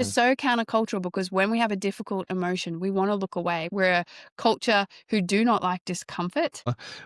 It's so countercultural because when we have a difficult emotion, we want to look away. We're a culture who do not like discomfort.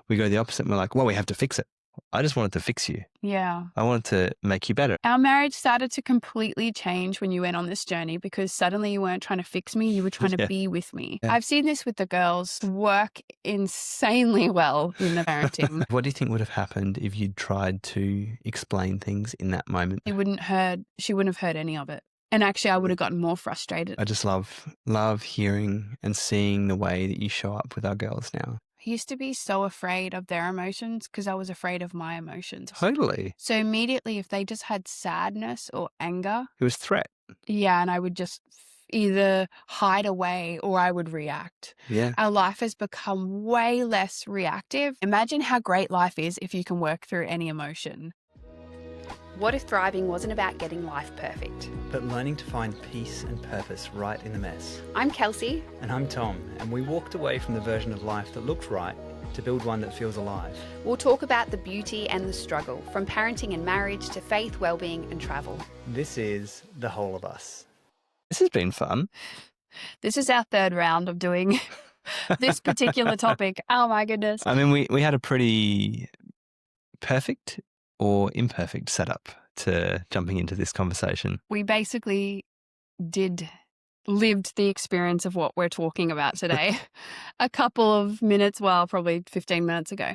We go the opposite and we're like, well, we have to fix it. I just wanted to fix you. Yeah. I wanted to make you better. Our marriage started to completely change when you went on this journey because suddenly you weren't trying to fix me, you were trying to be with me. Yeah. I've seen this with the girls work insanely well in the parenting. What do you think would have happened if you'd tried to explain things in that moment? She wouldn't have heard any of it. And actually, I would have gotten more frustrated. I just love hearing and seeing the way that you show up with our girls now. I used to be so afraid of their emotions because I was afraid of my emotions. Totally. So immediately, if they just had sadness or anger, It was threat. yeah, and I would just either hide away or I would react. Yeah. Our life has become way less reactive. Imagine how great life is if you can work through any emotion. What if thriving wasn't about getting life perfect? But learning to find peace and purpose right in the mess. I'm Kelsey. And I'm Tom, and we walked away from the version of life that looked right to build one that feels alive. We'll talk about the beauty and the struggle, from parenting and marriage to faith, well-being and travel. This is The Whole of Us. This has been fun. This is our third round of doing this particular topic. Oh my goodness. I mean, we had a pretty perfect or imperfect setup to jumping into this conversation. We basically lived the experience of what we're talking about today a couple of minutes, well, probably 15 minutes ago.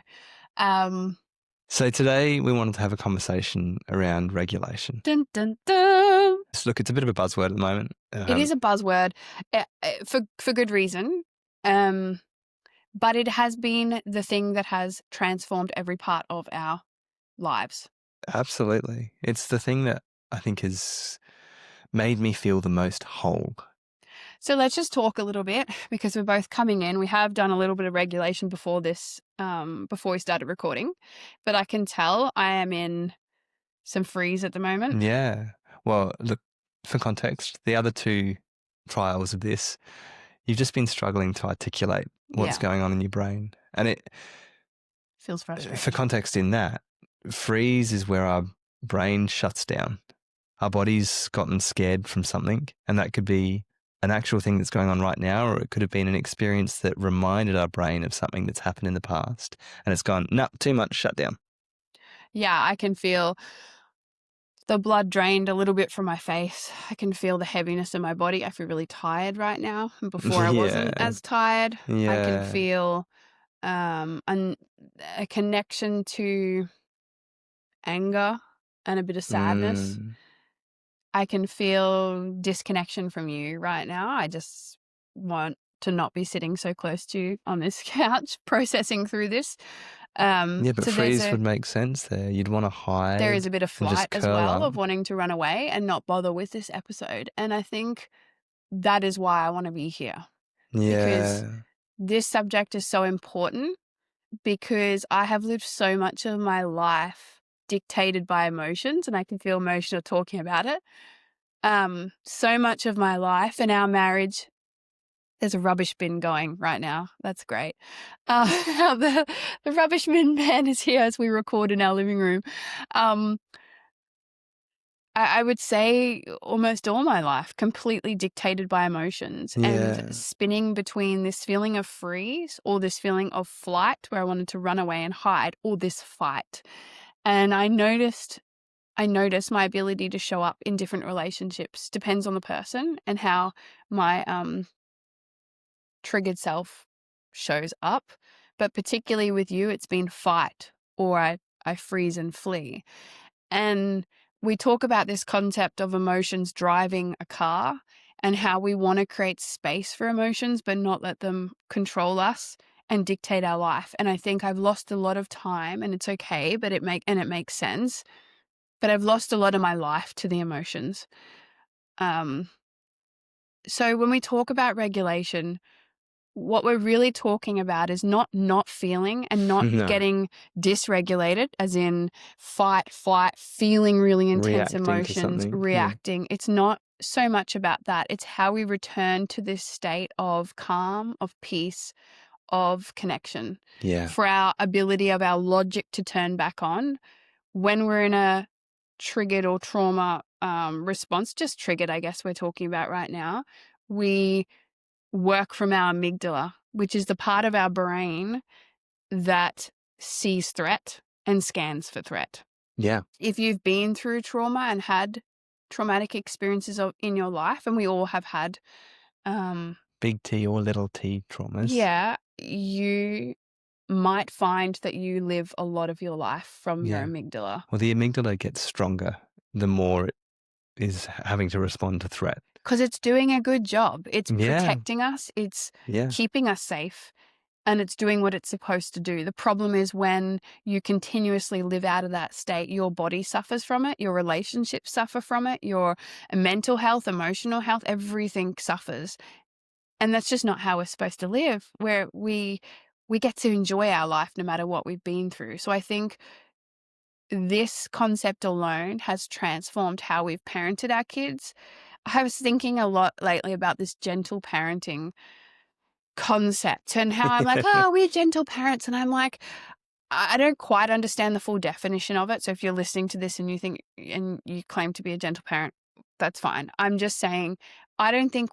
So today we wanted to have a conversation around regulation. Dun, dun, dun. So look, it's a bit of a buzzword at the moment. It is a buzzword for good reason. But it has been the thing that has transformed every part of our lives. Absolutely. It's the thing that I think has made me feel the most whole. So let's just talk a little bit because we're both coming in. We have done a little bit of regulation before this, before we started recording, but I can tell I am in some freeze at the moment. Yeah. Well, look, for context, the other two trials of this, you've just been struggling to articulate what's going on in your brain. And it feels frustrating. For context in that, freeze is where our brain shuts down. Our body's gotten scared from something, and that could be an actual thing that's going on right now, or it could have been an experience that reminded our brain of something that's happened in the past, and it's gone, nah, too much, shut down. Yeah, I can feel the blood drained a little bit from my face. I can feel the heaviness in my body. I feel really tired right now. And before I wasn't as tired. Yeah. I can feel a connection to anger and a bit of sadness. I can feel disconnection from you right now. I just want to not be sitting so close to you on this couch processing through this. But so freeze would make sense there. You'd want to hide. There is a bit of flight as well, up. of wanting to run away and not bother with this episode. And I think that is why I want to be here. Yeah. Because this subject is so important, because I have lived so much of my life dictated by emotions, and I can feel emotional talking about it. So much of my life and our marriage, there's a rubbish bin going right now. That's great. The rubbish bin man is here as we record in our living room. I would say almost all my life completely dictated by emotions and spinning between this feeling of freeze or this feeling of flight where I wanted to run away and hide, or this fight. And I noticed my ability to show up in different relationships depends on the person and how my triggered self shows up. But particularly with you, it's been fight, or I freeze and flee. And we talk about this concept of emotions driving a car and how we want to create space for emotions but not let them control us and dictate our life. And I think I've lost a lot of time, and it's okay, but it makes sense. But I've lost a lot of my life to the emotions. So when we talk about regulation, what we're really talking about is not feeling and not getting dysregulated, as in fight, flight, feeling really intense emotions, reacting. It's not so much about that. It's how we return to this state of calm, of peace, of connection. Yeah. For our ability of our logic to turn back on when we're in a triggered or trauma response, just triggered, I guess we're talking about right now, we work from our amygdala, which is the part of our brain that sees threat and scans for threat. Yeah. If you've been through trauma and had traumatic experiences in your life, and we all have had, Big T or little t traumas. yeah, you might find that you live a lot of your life from your Yeah. amygdala. Well, the amygdala gets stronger the more it is having to respond to threat. Because it's doing a good job. It's Yeah. protecting us. It's Yeah. keeping us safe. And it's doing what it's supposed to do. The problem is when you continuously live out of that state, your body suffers from it, your relationships suffer from it, your mental health, emotional health, everything suffers. And that's just not how we're supposed to live, where we get to enjoy our life no matter what we've been through. So I think this concept alone has transformed how we've parented our kids. I was thinking a lot lately about this gentle parenting concept and how I'm like, oh, we're gentle parents. And I'm like, I don't quite understand the full definition of it. So if you're listening to this and you think and you claim to be a gentle parent, that's fine. I'm just saying, I don't think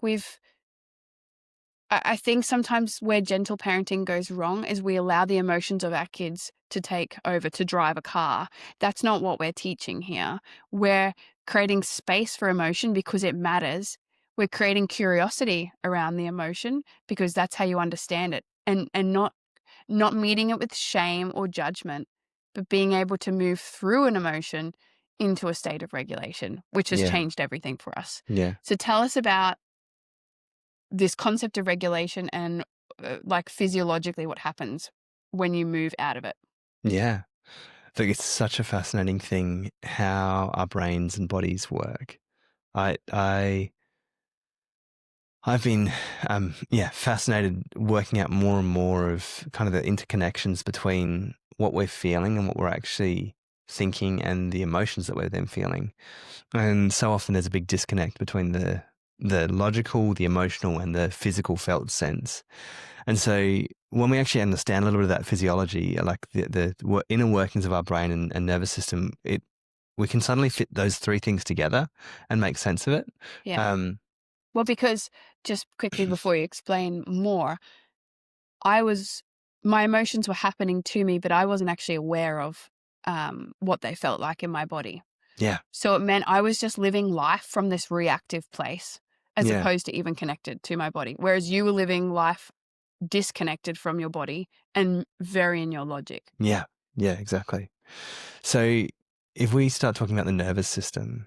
I think sometimes where gentle parenting goes wrong is we allow the emotions of our kids to take over, to drive a car. That's not what we're teaching here. We're creating space for emotion because it matters. We're creating curiosity around the emotion because that's how you understand it, and not meeting it with shame or judgment, but being able to move through an emotion into a state of regulation, which has changed everything for us. Yeah. So tell us about this concept of regulation and like physiologically what happens when you move out of it. Yeah. I think it's such a fascinating thing how our brains and bodies work. I've been, fascinated working out more and more of kind of the interconnections between what we're feeling and what we're actually thinking and the emotions that we're then feeling. And so often there's a big disconnect between the logical, the emotional, and the physical felt sense. And so when we actually understand a little bit of that physiology, like the inner workings of our brain and nervous system, we can suddenly fit those three things together and make sense of it. Yeah. Well, because just quickly before you explain more, my emotions were happening to me, but I wasn't actually aware of what they felt like in my body. Yeah. So it meant I was just living life from this reactive place as opposed to even connected to my body. Whereas you were living life disconnected from your body and very in your logic. Yeah. Yeah, exactly. So if we start talking about the nervous system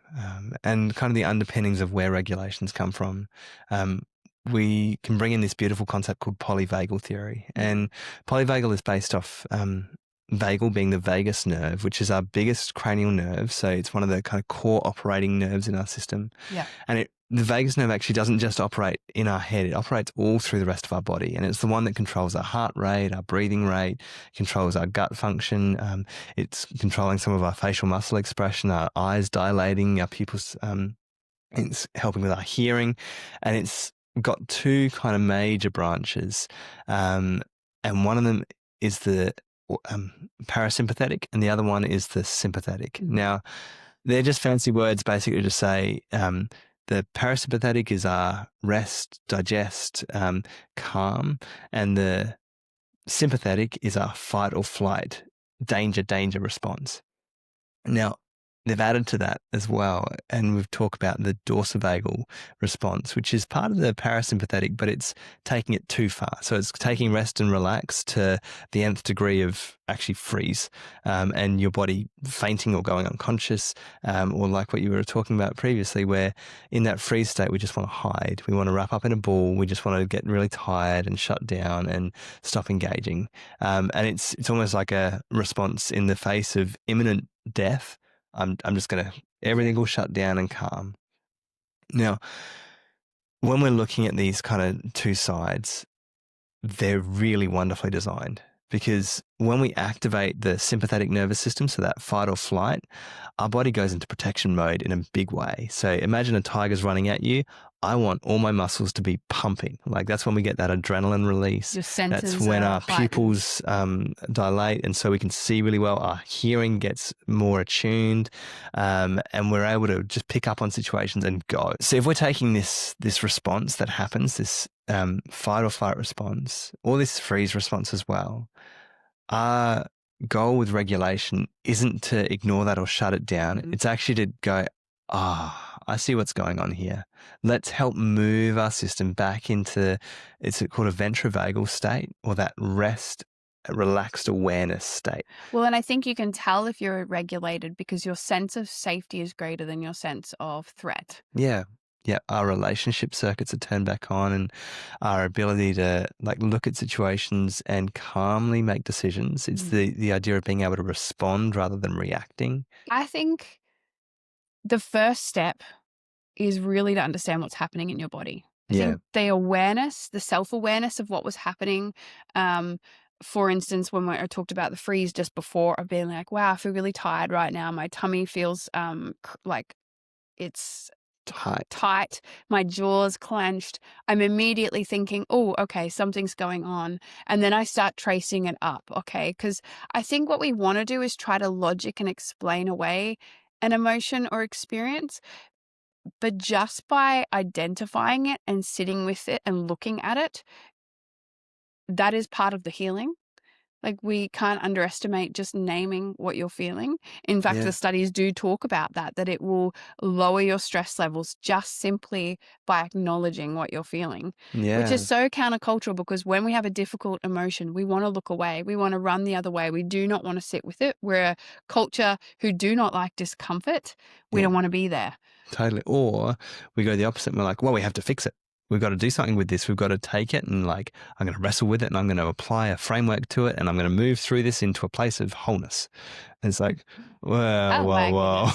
and kind of the underpinnings of where regulations come from, we can bring in this beautiful concept called polyvagal theory. And polyvagal is based off vagal being the vagus nerve, which is our biggest cranial nerve. So it's one of the kind of core operating nerves in our system. Yeah. And the vagus nerve actually doesn't just operate in our head, it operates all through the rest of our body. And it's the one that controls our heart rate, our breathing rate, controls our gut function. It's controlling some of our facial muscle expression, our eyes dilating, our pupils. It's helping with our hearing. And it's got two kind of major branches. And one of them is the parasympathetic and the other one is the sympathetic. Mm-hmm. Now, they're just fancy words basically to say the parasympathetic is our rest, digest, calm, and the sympathetic is our fight or flight, danger response. Now, they've added to that as well, and we've talked about the dorsavagal response, which is part of the parasympathetic, but it's taking it too far. So it's taking rest and relax to the nth degree of actually freeze, and your body fainting or going unconscious, or like what you were talking about previously, where in that freeze state, we just want to hide. We want to wrap up in a ball. We just want to get really tired and shut down and stop engaging. And it's almost like a response in the face of imminent death. I'm just going to, everything will shut down and calm. Now, when we're looking at these kind of two sides, they're really wonderfully designed, because when we activate the sympathetic nervous system, so that fight or flight, our body goes into protection mode in a big way. So imagine a tiger's running at you. I want all my muscles to be pumping. Like that's when we get that adrenaline release. Your senses That's when are our heightened. pupils dilate, and so we can see really well. Our hearing gets more attuned, and we're able to just pick up on situations and go. So if we're taking this response that happens, this fight or flight response, or this freeze response as well, our goal with regulation isn't to ignore that or shut it down. Mhm. It's actually to go, I see what's going on here. Let's help move our system back into, it's called a ventrivagal state, or that rest, relaxed awareness state. Well, and I think you can tell if you're regulated because your sense of safety is greater than your sense of threat. Yeah. Yeah. Our relationship circuits are turned back on, and our ability to like look at situations and calmly make decisions. It's the idea of being able to respond rather than reacting. I think the first step is really to understand what's happening in your body. I think the awareness, the self-awareness of what was happening. For instance, when I talked about the freeze just before, of being like, wow, I feel really tired right now. My tummy feels like it's tight. My jaw's clenched. I'm immediately thinking, oh, okay, something's going on. And then I start tracing it up, okay? Because I think what we want to do is try to logic and explain away an emotion or experience. But just by identifying it and sitting with it and looking at it, that is part of the healing. Like, we can't underestimate just naming what you're feeling. In fact, the studies do talk about that it will lower your stress levels just simply by acknowledging what you're feeling, which is so countercultural, because when we have a difficult emotion, we want to look away. We want to run the other way. We do not want to sit with it. We're a culture who do not like discomfort. We don't want to be there. Totally. Or we go the opposite and we're like, well, we have to fix it. We've got to do something with this. We've got to take it and like, I'm going to wrestle with it, and I'm going to apply a framework to it, and I'm going to move through this into a place of wholeness. And it's like, whoa.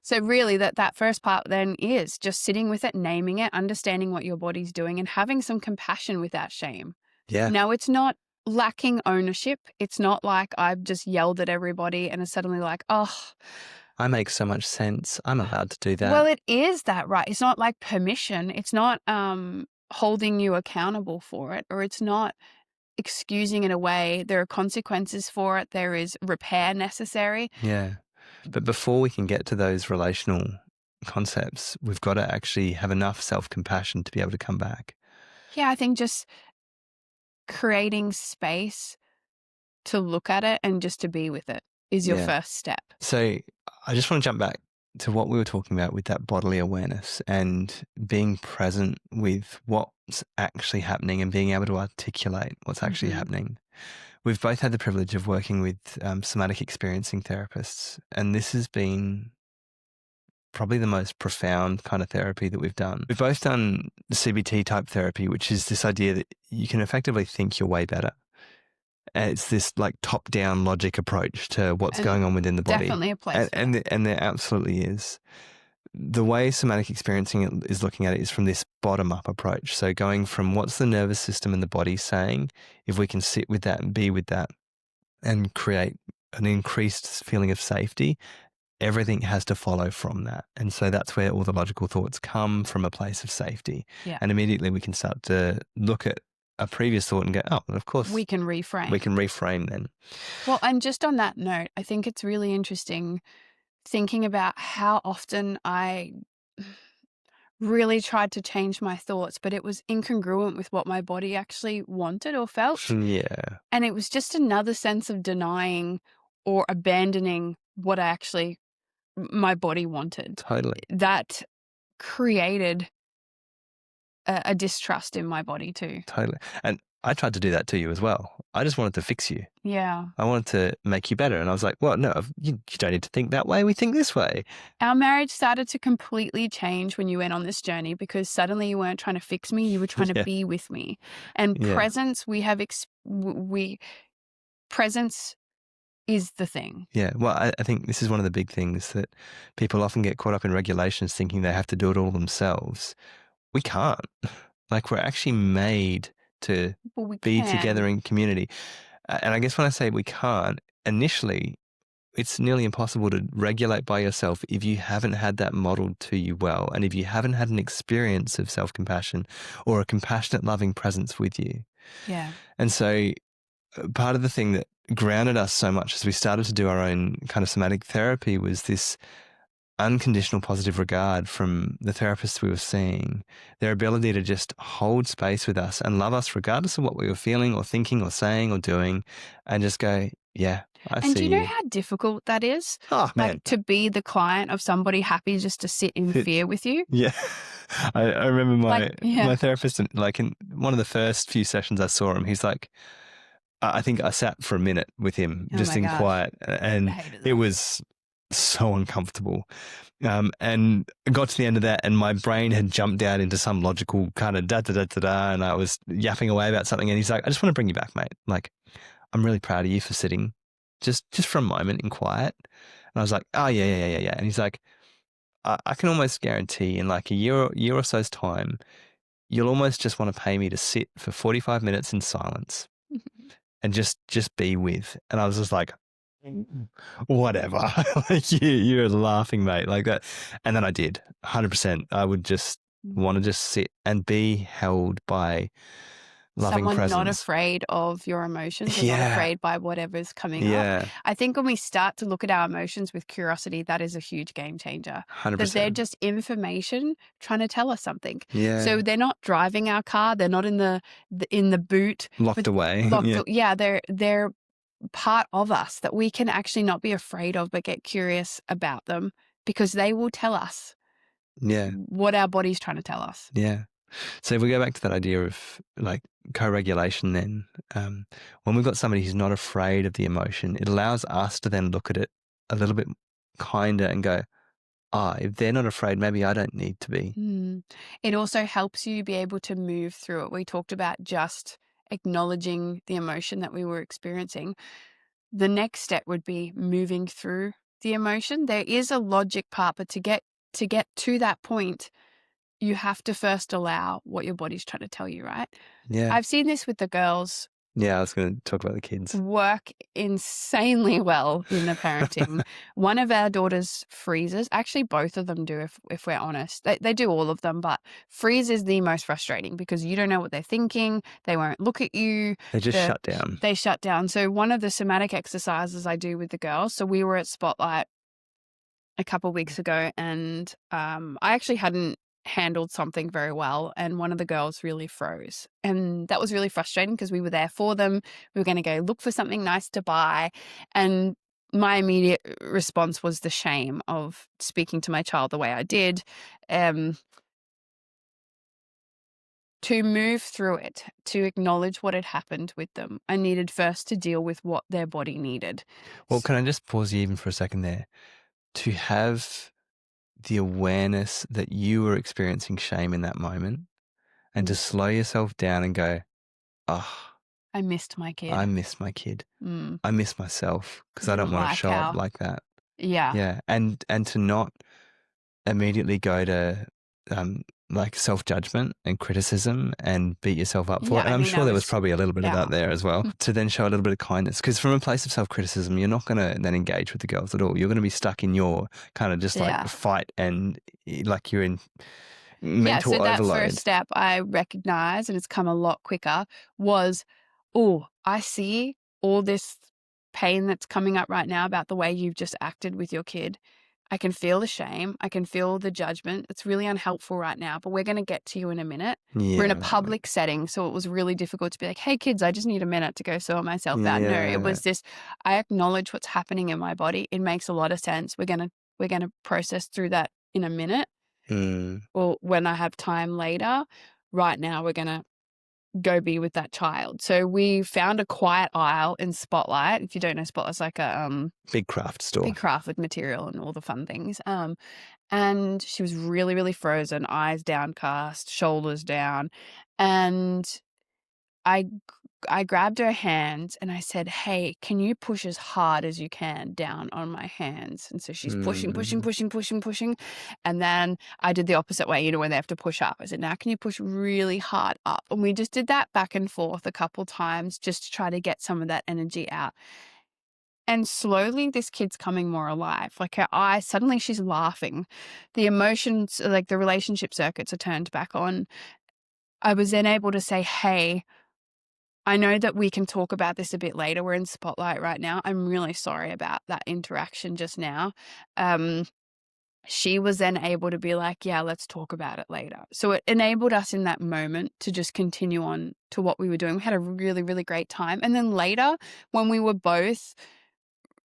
So really that first part then is just sitting with it, naming it, understanding what your body's doing, and having some compassion without shame. Yeah. Now, it's not lacking ownership. It's not like I've just yelled at everybody and it's suddenly like, oh, I make so much sense. I'm allowed to do that. well, it is that, right? It's not like permission. It's not holding you accountable for it, or it's not excusing it away. There are consequences for it. There is repair necessary. Yeah. But before we can get to those relational concepts, we've got to actually have enough self-compassion to be able to come back. Yeah, I think just creating space to look at it and just to be with it is your first step. So I just want to jump back to what we were talking about with that bodily awareness and being present with what's actually happening and being able to articulate what's actually happening. We've both had the privilege of working with somatic experiencing therapists, and this has been probably the most profound kind of therapy that we've done. We've both done the CBT type therapy, which is this idea that you can effectively think your way better. It's this like top-down logic approach to what's going on within the body. Definitely a place. And there absolutely is. The way somatic experiencing is looking at it is from this bottom-up approach. So going from what's the nervous system and the body saying, if we can sit with that and be with that and create an increased feeling of safety, everything has to follow from that. And so that's where all the logical thoughts come from, a place of safety. Yeah. And immediately we can start to look at a previous thought and go, oh, well, of course. We can reframe. We can reframe then. Well, and just on that note, I think it's really interesting thinking about how often I really tried to change my thoughts, but it was incongruent with what my body actually wanted or felt. Yeah. And it was just another sense of denying or abandoning what my body wanted. Totally. That created a distrust in my body too. Totally. And I tried to do that to you as well. I just wanted to fix you. Yeah. I wanted to make you better. And I was like, well, no, you don't need to think that way. We think this way. Our marriage started to completely change when you went on this journey, because suddenly you weren't trying to fix me. You were trying to be with me. And presence, presence is the thing. Yeah. Well, I think this is one of the big things that people often get caught up in regulations, thinking they have to do it all themselves. We can't. Like, we're actually made to be together in community. And I guess when I say we can't, initially it's nearly impossible to regulate by yourself if you haven't had that modeled to you well, and if you haven't had an experience of self-compassion or a compassionate, loving presence with you. Yeah. And so part of the thing that grounded us so much as we started to do our own kind of somatic therapy was this unconditional positive regard from the therapists we were seeing, their ability to just hold space with us and love us regardless of what we were feeling or thinking or saying or doing, and just go, yeah, I And do see you know you. how difficult that is? Oh, man. Like to be the client of somebody happy just to sit in It- fear with you? Yeah. I remember Like, yeah. my therapist, like in one of the first few sessions I saw him, he's like, I think I sat for a minute with him Oh just my in gosh. quiet, I and hated it that. was so uncomfortable. And I got to the end of that, and my brain had jumped out into some logical kind of da da da da da, and I was yapping away about something. And he's like, "I just want to bring you back, mate. Like, I'm really proud of you for sitting just for a moment in quiet." And I was like, "Oh yeah." And he's like, I can almost guarantee in like a year or so's time, you'll almost just want to pay me to sit for 45 minutes in silence and just be with." And I was just like, whatever. Like you're laughing, mate, like that. And then I did 100%. I would just want to just sit and be held by loving Someone presence. not afraid of your emotions and not Yeah. afraid by whatever's coming up. Yeah, I think when we start to look at our emotions with curiosity, that is a huge game changer. That they're 100%. just information trying to tell us something. Yeah, So they're not driving our car. They're not in the boot. locked away. Locked. Yeah, They're part of us that we can actually not be afraid of, but get curious about them because they will tell us yeah, what our body's trying to tell us. yeah. So if we go back to that idea of like co-regulation, then when we've got somebody who's not afraid of the emotion, it allows us to then look at it a little bit kinder and go, if they're not afraid, maybe I don't need to be. It also helps you be able to move through it. We talked about just acknowledging the emotion that we were experiencing. The next step would be moving through the emotion. There is a logic part, but to get to that point, you have to first allow what your body's trying to tell you, right? Yeah. I've seen this with the girls Yeah, I was going to talk about the kids. work insanely well in the parenting. One of our daughters freezes. Actually, both of them do, if we're honest. They do all of them, but freeze is the most frustrating because you don't know what they're thinking. They won't look at you. They just shut down. They shut down. So one of the somatic exercises I do with the girls, so we were at Spotlight a couple of weeks ago, and I actually hadn't handled something very well, and one of the girls really froze, and that was really frustrating because we were there for them. We were going to go look for something nice to buy, and my immediate response was the shame of speaking to my child the way I did. To move through it, to acknowledge what had happened with them, I needed first to deal with what their body needed. Well, can I just pause you even for a second there? To have the awareness that you were experiencing shame in that moment, and to slow yourself down and go, I missed my kid. I miss my kid. I miss myself because I don't Didn't want to like show how- up like that. Yeah. Yeah. And to not immediately go to like self-judgment and criticism and beat yourself up for Yeah, it. And I I'm mean, sure I there was was- probably a little bit of yeah. that there as well, to then show a little bit of kindness. Because from a place of self-criticism, you're not going to then engage with the girls at all. You're going to be stuck in your kind of just like Yeah. fight, and like you're in mental so that overload. first step I recognized, and it's come a lot quicker, was, I see all this pain that's coming up right now about the way you've just acted with your kid. I can feel the shame. I can feel the judgment. It's really unhelpful right now, but we're going to get to you in a minute. Yeah, We're in a right. public setting, so it was really difficult to be like, hey, kids, I just need a minute to go sort myself out. No, Yeah. it was this, I acknowledge what's happening in my body. It makes a lot of sense. We're going to process through that in a minute. Or when I have time later. Right now, we're going to go be with that child. So we found a quiet aisle in Spotlight. If you don't know, Spotlight's like a Big craft store. big craft with material and all the fun things. And she was really, really frozen, eyes downcast, shoulders down. And I grabbed her hands and I said, hey, can you push as hard as you can down on my hands? And so she's pushing. And then I did the opposite way, when they have to push up. I said, now can you push really hard up? And we just did that back and forth a couple times just to try to get some of that energy out. And slowly this kid's coming more alive. Like her eyes, suddenly she's laughing. The emotions, like the relationship circuits are turned back on. I was then able to say, hey, I know that we can talk about this a bit later. We're in spotlight right now. I'm really sorry about that interaction just now. She was then able to be like, yeah, let's talk about it later. So it enabled us in that moment to just continue on to what we were doing. We had a really, really great time. And then later, when we were both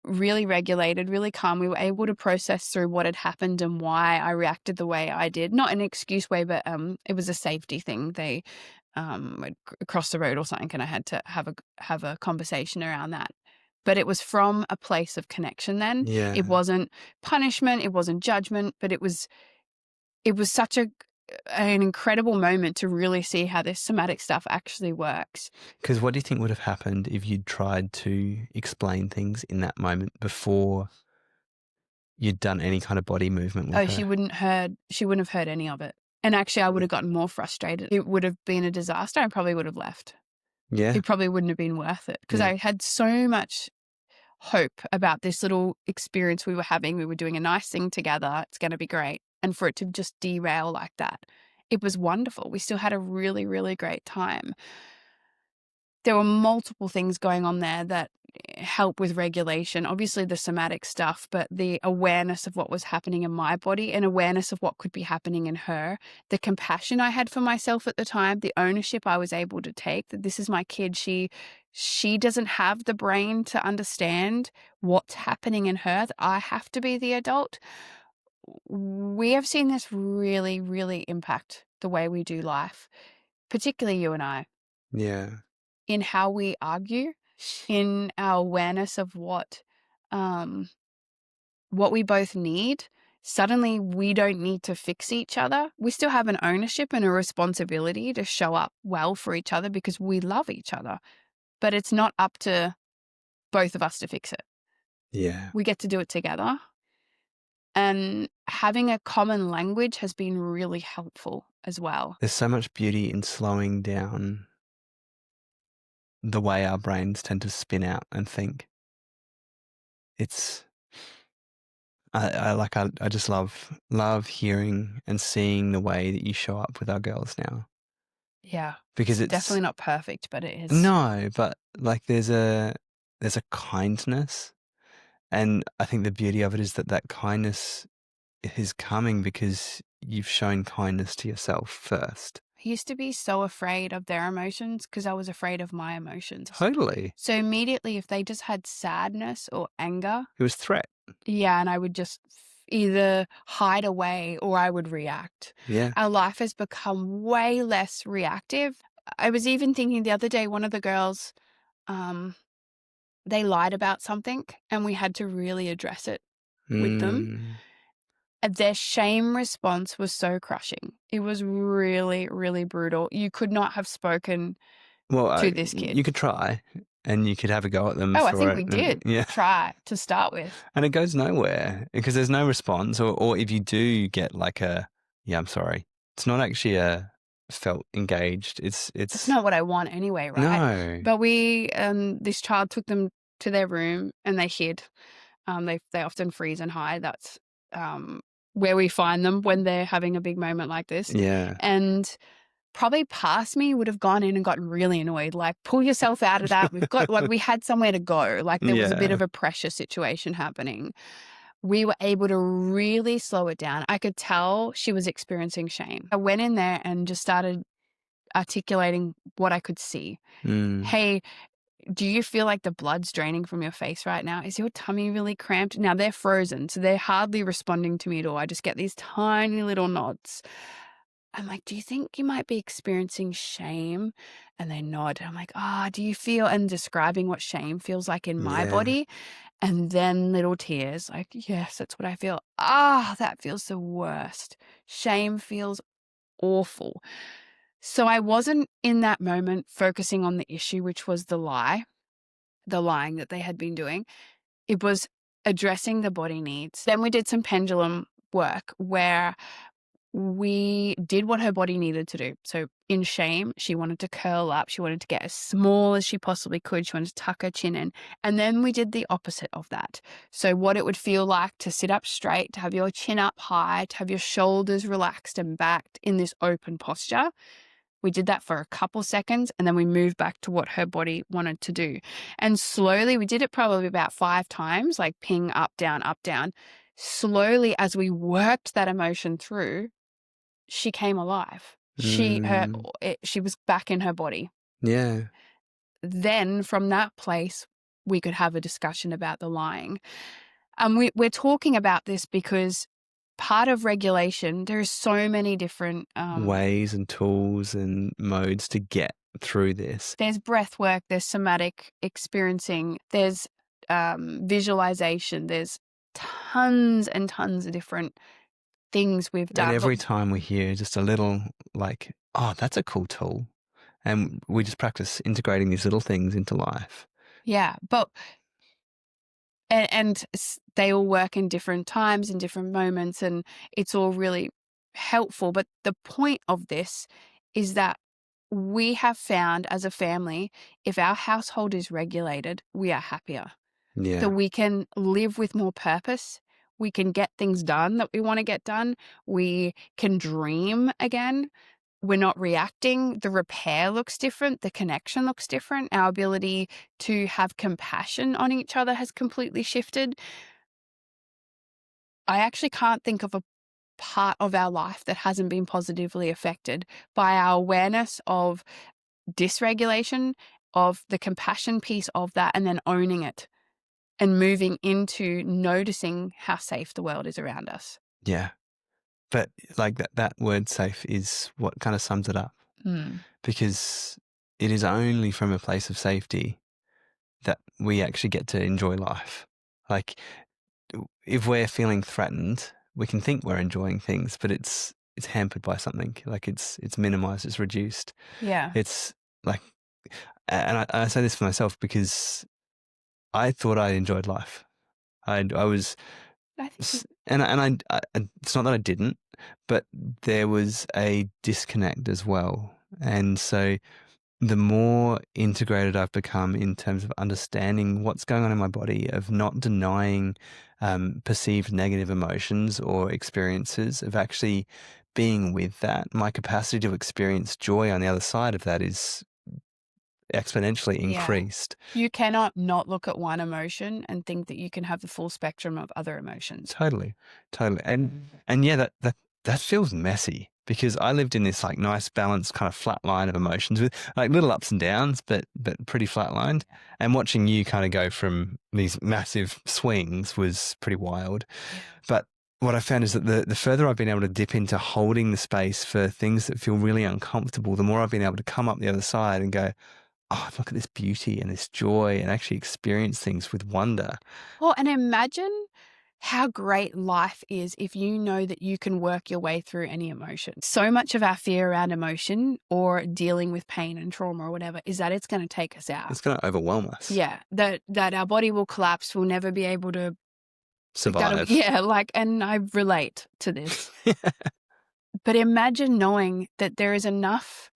really regulated, really calm, we were able to process through what had happened and why I reacted the way I did. Not an excuse way, but it was a safety thing. They went across the road or something, and I had to have a conversation around that. But it was from a place of connection then. Yeah. It wasn't punishment, it wasn't judgment, but it was such an incredible moment to really see how this somatic stuff actually works. Because what do you think would have happened if you'd tried to explain things in that moment before you'd done any kind of body movement with her? She wouldn't have heard any of it. And actually I would have gotten more frustrated. It would have been a disaster. I probably would have left. Yeah. It probably wouldn't have been worth it because Yeah. I had so much hope about this little experience we were having. We were doing a nice thing together. It's going to be great. And for it to just derail like that, it was wonderful. We still had a really, really great time. There were multiple things going on there that help with regulation. Obviously the somatic stuff, but the awareness of what was happening in my body and awareness of what could be happening in her, the compassion I had for myself at the time, the ownership I was able to take that this is my kid. She doesn't have the brain to understand what's happening in her, that I have to be the adult. We have seen this really, really impact the way we do life, particularly you and I, Yeah. in how we argue, in our awareness of what we both need. Suddenly we don't need to fix each other. We still have an ownership and a responsibility to show up well for each other because we love each other. But it's not up to both of us to fix it. Yeah. We get to do it together. And having a common language has been really helpful as well. There's so much beauty in slowing down the way our brains tend to spin out and think. It's I just love hearing and seeing the way that you show up with our girls now. Yeah. Because it's definitely not perfect, but it is. No, but like there's a kindness, and I think the beauty of it is that kindness is coming because you've shown kindness to yourself first. I used to be so afraid of their emotions because I was afraid of my emotions. Totally. So immediately if they just had sadness or anger, It was threat. yeah, and I would just either hide away or I would react. Yeah. Our life has become way less reactive. I was even thinking the other day, one of the girls, they lied about something and we had to really address it with them. Their shame response was so crushing. It was really, really brutal. You could not have spoken to this kid. You could try and you could have a go at them. Oh, I for think it. we did Yeah. try to start with. And it goes nowhere because there's no response. Or if you do get like a, yeah, I'm sorry, it's not actually a felt engaged. It's not what I want anyway, right? No. But we, this child took them to their room and they hid. They often freeze and hide. That's where we find them when they're having a big moment like this. Yeah. And probably past me would have gone in and gotten really annoyed. Like, pull yourself out of that. We've got, like, we had somewhere to go. Like, there was a bit Yeah. of a pressure situation happening. We were able to really slow it down. I could tell she was experiencing shame. I went in there and just started articulating what I could see. Hey, do you feel like the blood's draining from your face right now? Is your tummy really cramped? Now they're frozen, so they're hardly responding to me at all. I just get these tiny little nods. I'm like, do you think you might be experiencing shame? And they nod. I'm like, do you feel, and describing what shame feels like in my Yeah. body. And then little tears, like, yes, that's what I feel. That feels the worst. Shame feels awful. So I wasn't in that moment focusing on the issue, which was the lying that they had been doing. It was addressing the body needs. Then we did some pendulum work where we did what her body needed to do. So in shame, she wanted to curl up. She wanted to get as small as she possibly could. She wanted to tuck her chin in. And then we did the opposite of that. So what it would feel like to sit up straight, to have your chin up high, to have your shoulders relaxed and backed in this open posture. We did that for a couple seconds, and then we moved back to what her body wanted to do. And slowly, we did it probably about 5 times, like ping, up, down, up, down. Slowly, as we worked that emotion through, she came alive. She was back in her body. Yeah. Then from that place, we could have a discussion about the lying. And we're talking about this because part of regulation, there's so many different ways and tools and modes to get through this. There's breath work, there's somatic experiencing, there's visualization, there's tons and tons of different things we've done. And every time we hear just a little like, oh, that's a cool tool. And we just practice integrating these little things into life. Yeah, but and they all work in different times, in different moments, and it's all really helpful. But the point of this is that we have found as a family, if our household is regulated, we are happier. Yeah. So we can live with more purpose. We can get things done that we want to get done. We can dream again. We're not reacting. The repair looks different. The connection looks different. Our ability to have compassion on each other has completely shifted. I actually can't think of a part of our life that hasn't been positively affected by our awareness of dysregulation, of the compassion piece of that, and then owning it and moving into noticing how safe the world is around us. Yeah. But like that word safe is what kind of sums it up. Because it is only from a place of safety that we actually get to enjoy life. Like if we're feeling threatened, we can think we're enjoying things, but it's hampered by something. Like it's minimized, it's reduced. Yeah. It's like, and I say this for myself because I thought I enjoyed life. I was, and I it's not that I didn't, but there was a disconnect as well. And so the more integrated I've become in terms of understanding what's going on in my body, of not denying perceived negative emotions or experiences, of actually being with that, my capacity to experience joy on the other side of that is exponentially increased. You cannot not look at one emotion and think that you can have the full spectrum of other emotions. Totally. And yeah, that feels messy because I lived in this like nice balanced kind of flat line of emotions with like little ups and downs, but pretty flatlined. And watching you kind of go from these massive swings was pretty wild. But what I found is that the further I've been able to dip into holding the space for things that feel really uncomfortable, the more I've been able to come up the other side and go, oh, look at this beauty and this joy, and actually experience things with wonder. Well, and imagine how great life is if you know that you can work your way through any emotion. So much of our fear around emotion or dealing with pain and trauma or whatever is that it's going to take us out. It's going to overwhelm us. Yeah, that our body will collapse. We'll never be able to survive. And I relate to this. But imagine knowing that there is enough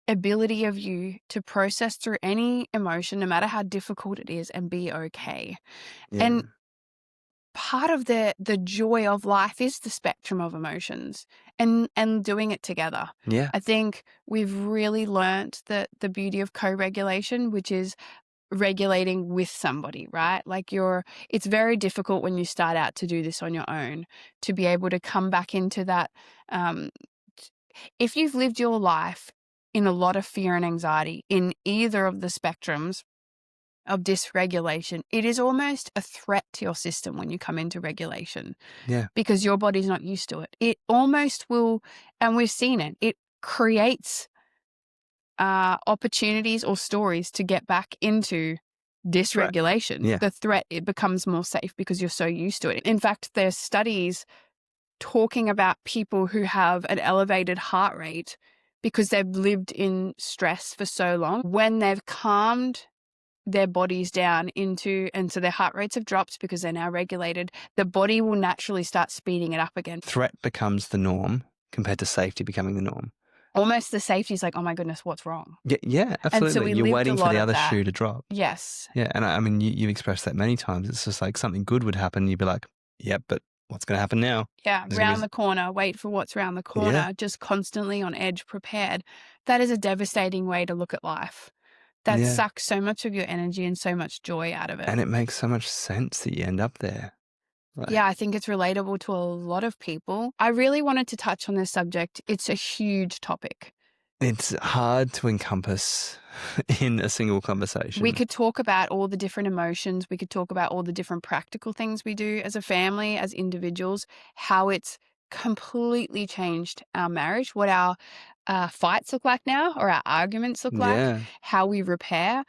ability of you to process through any emotion, no matter how difficult it is, and be okay. Yeah. And part of the joy of life is the spectrum of emotions and doing it together. Yeah. I think we've really learnt the beauty of co-regulation, which is regulating with somebody, right? Like it's very difficult when you start out to do this on your own, to be able to come back into that. If you've lived your life in a lot of fear and anxiety in either of the spectrums of dysregulation, it is almost a threat to your system when you come into regulation. Yeah. Because your body's not used to it. It almost will, and we've seen it creates opportunities or stories to get back into dysregulation. Yeah. The threat, it becomes more safe because you're so used to it. In fact, there's studies talking about people who have an elevated heart rate because they've lived in stress for so long. When they've calmed their bodies down and so their heart rates have dropped because they're now regulated, the body will naturally start speeding it up again. Threat becomes the norm compared to safety becoming the norm. Almost the safety is like, oh my goodness, what's wrong? Yeah, absolutely. And so we You're lived waiting a for lot the of other that. shoe to drop. Yes. Yeah, and I mean, you've expressed that many times. It's just like something good would happen. You'd be like, yep, but what's going to happen now? Yeah, There's gonna round be- the corner, wait for what's round the corner, just constantly on edge, prepared. That is a devastating way to look at life. That Yeah. sucks so much of your energy and so much joy out of it. And it makes so much sense that you end up there. Like, Yeah, I think it's relatable to a lot of people. I really wanted to touch on this subject. It's a huge topic. it's hard to encompass in a single conversation. We could talk about all the different emotions. We could talk about all the different practical things we do as a family, as individuals, how it's completely changed our marriage, what our fights look like now, or our arguments look like, how we repair.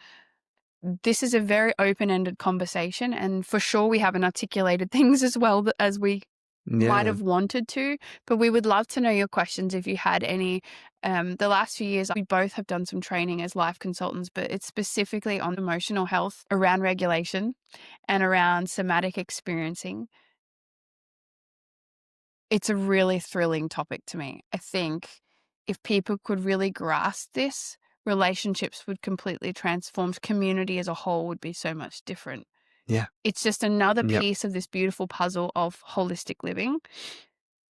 This is a very open-ended conversation, and for sure we haven't articulated things as well as we might have wanted to, but we would love to know your questions if you had any. The last few years, we both have done some training as life consultants, but it's specifically on emotional health around regulation and around somatic experiencing. It's a really thrilling topic to me. I think if people could really grasp this, relationships would completely transform. Community as a whole would be so much different. Yeah. It's just another piece of this beautiful puzzle of holistic living.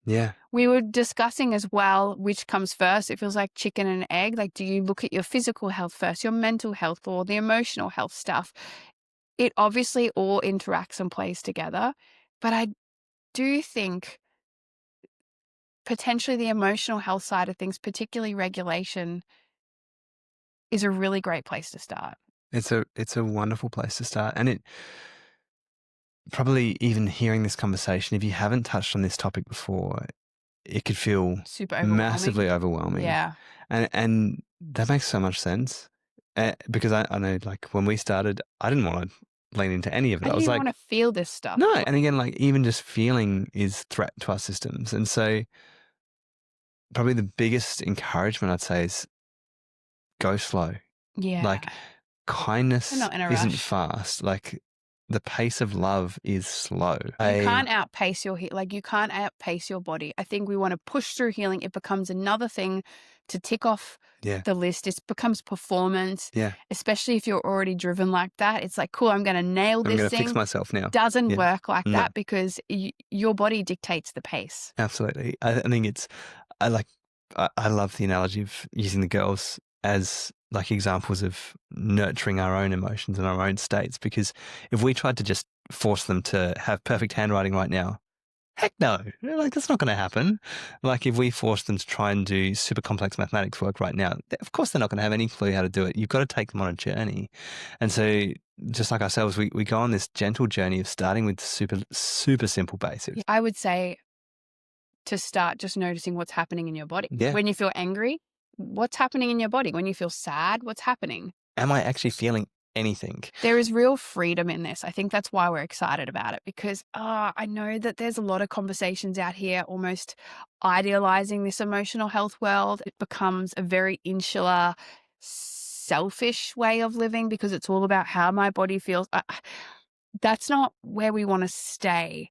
Yeah. We were discussing as well which comes first. It feels like chicken and egg. Like, do you look at your physical health first, your mental health, or the emotional health stuff? It obviously all interacts and plays together. But I do think potentially the emotional health side of things, particularly regulation, is a really great place to start. It's a wonderful place to start. And it probably, even hearing this conversation, if you haven't touched on this topic before, it could feel Super overwhelming. massively overwhelming. Yeah. And that makes so much sense. Because I know, like, when we started, I didn't want to lean into any of it. I was didn't like, want to feel this stuff. no. And again, like, even just feeling is threat to our systems. And so probably the biggest encouragement I'd say is go slow. Yeah. Like, kindness We're not in a isn't rush. fast. Like, the pace of love is slow. You can't outpace you can't outpace your body. I think we want to push through healing. It becomes another thing to tick off the list. It becomes performance. Yeah. Especially if you're already driven like that. It's like, cool, I'm going to nail this I'm going to thing. fix myself now. Doesn't work like No. that because your body dictates the pace. Absolutely. I think I love the analogy of using the girls as like examples of nurturing our own emotions and our own states, because if we tried to just force them to have perfect handwriting right now, heck no, like, that's not going to happen. Like, if we force them to try and do super complex mathematics work right now, of course they're not going to have any clue how to do it. You've got to take them on a journey. And so, just like ourselves, we go on this gentle journey of starting with super, super simple basics. I would say to start just noticing what's happening in your body. Yeah. When you feel angry, what's happening in your body? When you feel sad, what's happening? Am I actually feeling anything? There is real freedom in this. I think that's why we're excited about it, because I know that there's a lot of conversations out here almost idealizing this emotional health world. It becomes a very insular, selfish way of living because it's all about how my body feels. That's not where we want to stay.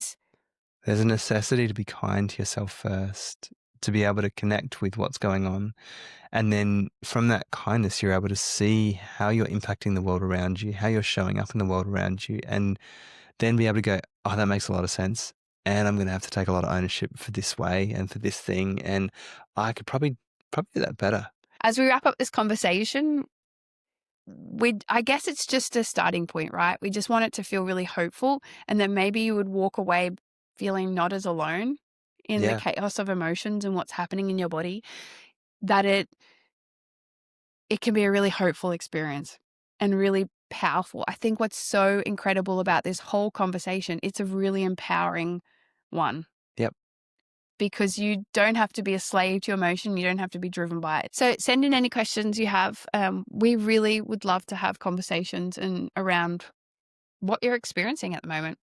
There's a necessity to be kind to yourself first, to be able to connect with what's going on. And then from that kindness, you're able to see how you're impacting the world around you, how you're showing up in the world around you, and then be able to go, oh, that makes a lot of sense. And I'm going to have to take a lot of ownership for this way and for this thing. And I could probably do that better. As we wrap up this conversation, I guess it's just a starting point, right? We just want it to feel really hopeful, and then maybe you would walk away feeling not as alone in the chaos of emotions and what's happening in your body, that it can be a really hopeful experience and really powerful. I think what's so incredible about this whole conversation, it's a really empowering one. Yep. Because you don't have to be a slave to emotion. You don't have to be driven by it. So send in any questions you have. We really would love to have conversations around what you're experiencing at the moment.